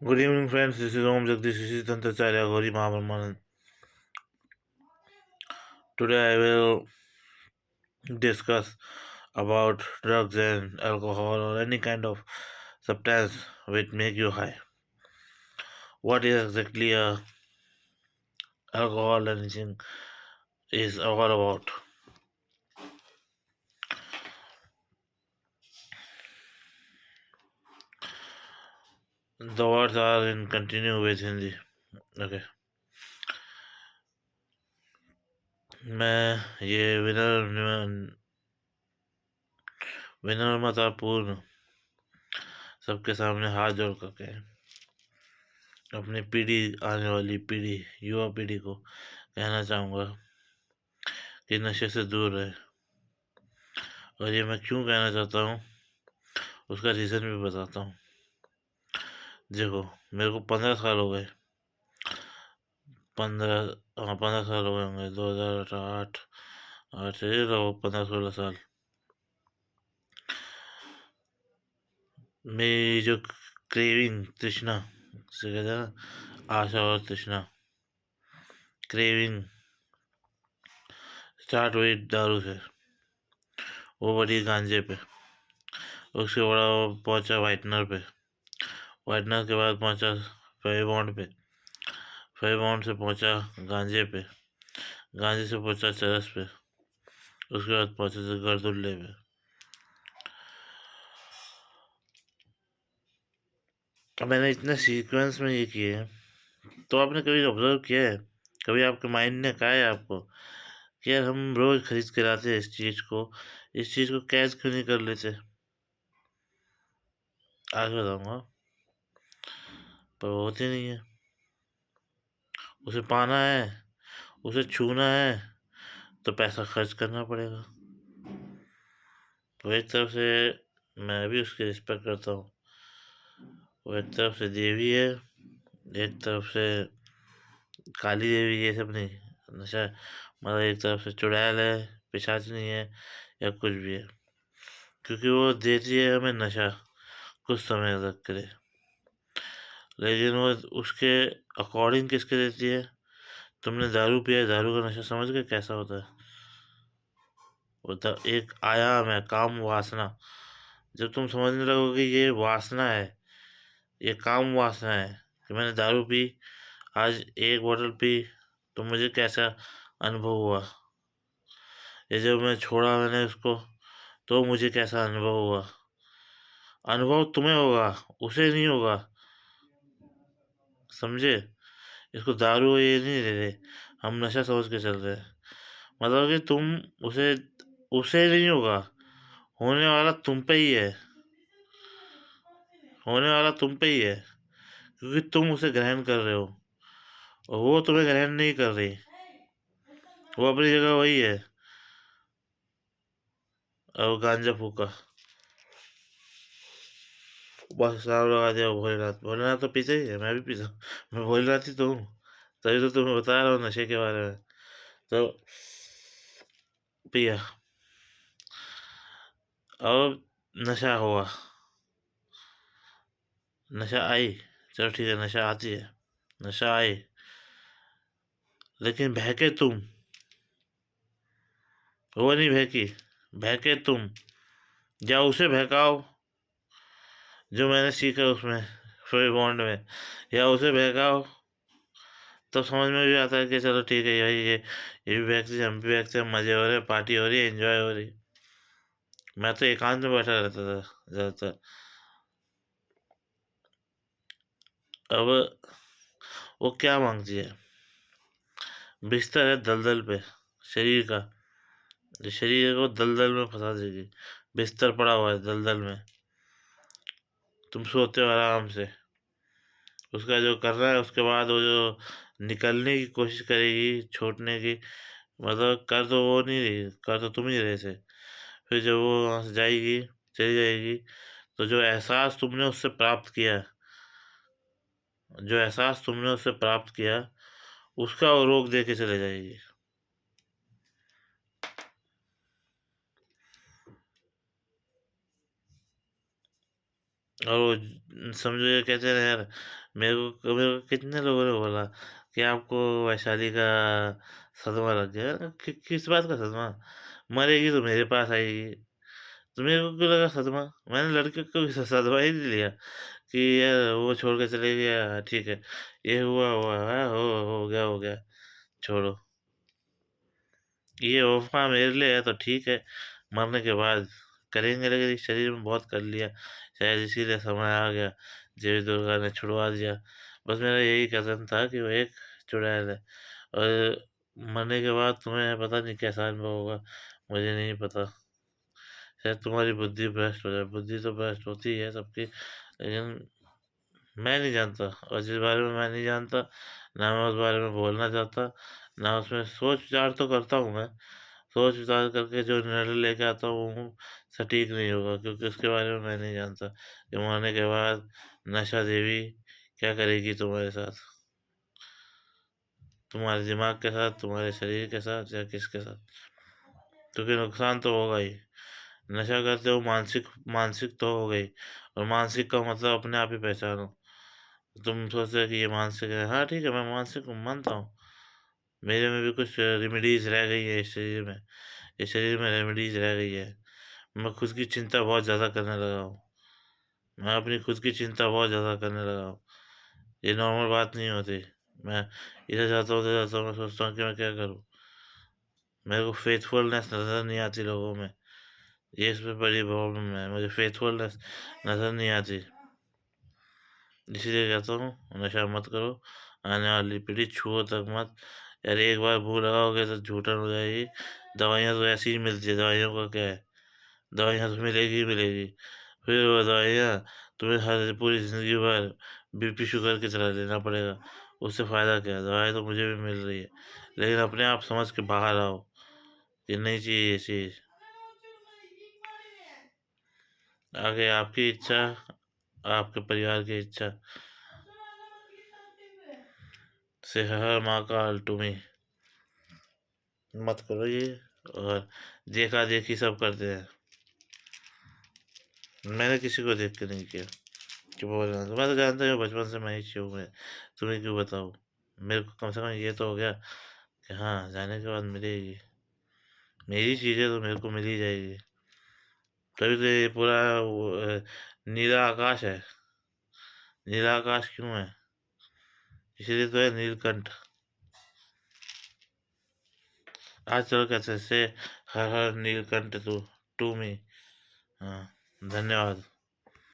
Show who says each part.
Speaker 1: Good evening, friends. This is Om Jagdish. This is Tantracharya Gauri Mahabrahmanan. Today, I will discuss about drugs and alcohol or any kind of substance which make you high. What is exactly alcohol and anything is all about? The words are in continue with Hindi. Okay. मैं ये विनम्रतापूर्ण सबके सामने हाथ जोड़ करके अपनी पीढ़ी, आने वाली पीढ़ी, युवा पीढ़ी को कहना चाहूँगा कि नशे से दूर रहे। और ये मैं क्यों कहना चाहता हूँ उसका रीज़न भी बताता हूँ। देखो, मेरे को 15 साल हो गए। 15 साल हो गए होंगे। 2008 आठ से रहो 15-16 साल। मेरी जो क्रेविंग, तृष्णा से कहते हैं ना, आशा और तृष्णा, क्रेविंग स्टार्ट हुई दारू से। वो बढ़ी गांजे पे, उसके बड़ा पहुंचा वाइटनर पे, वाइटनर के बाद पहुंचा फेविबॉन्ड पे, फेविबॉन्ड से पहुंचा गांजे पे, गांजे से पहुंचा चरस पे, उसके बाद पहुंचे थे गर्दुल्ले पे। अब मैंने इतने सीक्वेंस में ये किए हैं, तो आपने कभी ऑब्जर्व किया है, कभी आपके माइंड ने कहा है आपको कि यार हम रोज खरीद के लाते हैं इस चीज को कैच क्यों नहीं कर लेते? आज बताऊंगा, पर वो होती नहीं है। उसे पाना है, उसे छूना है, तो पैसा खर्च करना पड़ेगा। वो एक तरफ से मैं भी उसकी रिस्पेक्ट करता हूँ। वो एक तरफ से देवी है, एक तरफ से काली देवी, ये सब नहीं, नशा मतलब एक तरफ से चुड़ैल है, पिशाचनी है, या कुछ भी है, क्योंकि वो देती है हमें नशा कुछ समय तक के लिए। लेकिन वो उसके अकॉर्डिंग किसके देती है? तुमने दारू पिया, दारू का नशा समझ गए कैसा होता है? वो तो एक आयाम है, काम वासना। जब तुम समझने लगोगे ये वासना है, ये काम वासना है, कि मैंने दारू पी, आज एक बोतल पी, तो मुझे कैसा अनुभव हुआ, ये जब मैं छोड़ा मैंने उसको, तो मुझे कैसा अनुभव हुआ। अनुभव तुम्हें होगा, उसे नहीं होगा। समझे? इसको दारू ये नहीं ले रहे, हम नशा समझ के चल रहे हैं। मतलब कि तुम उसे उसे नहीं होगा, होने वाला तुम पे ही है, होने वाला तुम पे ही है, क्योंकि तुम उसे ग्रहण कर रहे हो और वो तुम्हें ग्रहण नहीं कर रही। वो अपनी जगह वही है। और गांजा फूका, बस नाम लगा दिया भोलेनाथ। भोलेनाथ तो पीते ही है, मैं भी पीता हूँ, मैं भोलेनाथ ही तो हूँ। तभी तो तुम्हें बता रहा हूँ नशे के बारे में। तो पिया, अब नशा हुआ, नशा आई, चलो ठीक है, नशा आती है, नशा आई, लेकिन बहके तुम, वो नहीं बहकी, बहके तुम, या उसे बहकाओ जो मैंने सीखा उसमें, फुल बॉन्ड में, या उसे बहकाओ, तब समझ में भी आता है कि चलो ठीक है भाई, ये भी बहकते, हम भी बहकते हैं, मजे हो रहे, पार्टी हो रही है, एंजॉय हो रही। मैं तो एकांत में बैठा रहता था ज़्यादातर। अब वो क्या मांगती है? बिस्तर है दलदल पे, शरीर का, जो शरीर को दलदल में फंसा देगी। बिस्तर पड़ा हुआ है दलदल में, तुम सोते हो आराम से, उसका जो कर रहा है, उसके बाद वो जो निकलने की कोशिश करेगी, छूटने की, मतलब कर तो वो नहीं रही, कर तो तुम ही रहे थे। फिर जब वो वहाँ से जाएगी, चली जाएगी, तो जो एहसास तुमने उससे प्राप्त किया, जो एहसास तुमने उससे प्राप्त किया, उसका वो रोक दे के चले जाएगी। और वो समझो ये कहते हैं यार, मेरे को कितने लोगों ने बोला कि आपको वैशाली का सदमा लग गया। किस बात का सदमा? मरेगी तो मेरे पास आएगी। तो मेरे को क्यों लगा सदमा? मैंने लड़के को भी सदमा ही नहीं लिया कि यार वो छोड़ के चले गया, ठीक है, ये हुआ हुआ है, हो गया, छोड़ो। ये वफ़ा मेरे लिए है तो ठीक है, मरने के बाद करेंगे, लेकिन इस शरीर में बहुत कर लिया, शायद इसीलिए समय आ गया, देवी दुर्गा ने छुड़वा दिया। बस मेरा यही कथन था कि वो एक चुड़ैल है, और मरने के बाद तुम्हें पता नहीं कैसा अनुभव होगा, मुझे नहीं पता। शायद तुम्हारी बुद्धि भ्रष्ट हो जाए, बुद्धि तो भ्रष्ट होती ही है सबकी, लेकिन मैं नहीं जानता, और जिस बारे में मैं नहीं जानता, ना मैं उस बारे में बोलना चाहता, ना उसमें सोच विचार तो करता हूँ मैं। सोच विचार करके जो निर्णय लेके आता हूँ वो सटीक नहीं होगा, क्योंकि उसके बारे में मैं नहीं जानता कि मरने के बाद नशा देवी क्या करेगी तुम्हारे साथ, तुम्हारे दिमाग के साथ, तुम्हारे शरीर के साथ, या किसके साथ। क्योंकि नुकसान तो होगा ही। नशा करते हो मानसिक, मानसिक तो हो गई, और मानसिक का मतलब अपने आप ही पहचानो। तुम सोचते हो कि ये मानसिक है, हाँ ठीक है, मैं मानसिक हूँ, मानता हूँ। मेरे में भी कुछ रेमेडीज रह गई है इस शरीर में, इस शरीर में रेमेडीज रह गई है। मैं खुद की चिंता बहुत ज़्यादा करने लगा हूँ, मैं अपनी खुद की चिंता बहुत ज़्यादा करने लगा हूँ। ये नॉर्मल बात नहीं होती। मैं इधर जाता हूँ, उधर जाता हूँ, मैं सोचता हूँ कि मैं क्या करूँ। मेरे को फेथफुलनेस नज़र नहीं आती लोगों में, ये इसमें बड़ी प्रॉब्लम है, मुझे फेथफुलनेस नज़र नहीं आती। इसीलिए कहता हूँ नशा मत करो, आने वाली पीढ़ी छुओ तक मत। यार एक बार भूल लगाओगे तो झूठन हो जाएगी। दवाइयाँ तो ऐसी ही मिलती है, दवाइयों का क्या है, दवाइयाँ तो मिलेगी ही मिलेगी। फिर वो दवाइयाँ तुम्हें हर पूरी ज़िंदगी भर बीपी शुगर की तरह लेना पड़ेगा। उससे फ़ायदा क्या है? दवाई तो मुझे भी मिल रही है, लेकिन अपने आप समझ के बाहर आओ कि नहीं चाहिए ये चीज़। आगे आपकी इच्छा, आपके परिवार की इच्छा से हर महाकाल तुम्हें मत करो ये। और देखा देखी सब करते हैं, मैंने किसी को देख के नहीं किया कि बोलना, तो मैं तो जानता हूँ बचपन से मैं ही हूँ, मैं तुम्हें क्यों बताऊँ। मेरे को कम से कम ये तो हो गया कि हाँ, जाने के बाद मिलेगी, मेरी चीज़ें तो मेरे को मिल ही जाएगी। तभी तो ये पूरा नीला आकाश है। नीला आकाश क्यों है? इसीलिए तो है नीलकंठ। आज चलो कहते हैं से हर हर नीलकंठ टू टू मी। हाँ, धन्यवाद।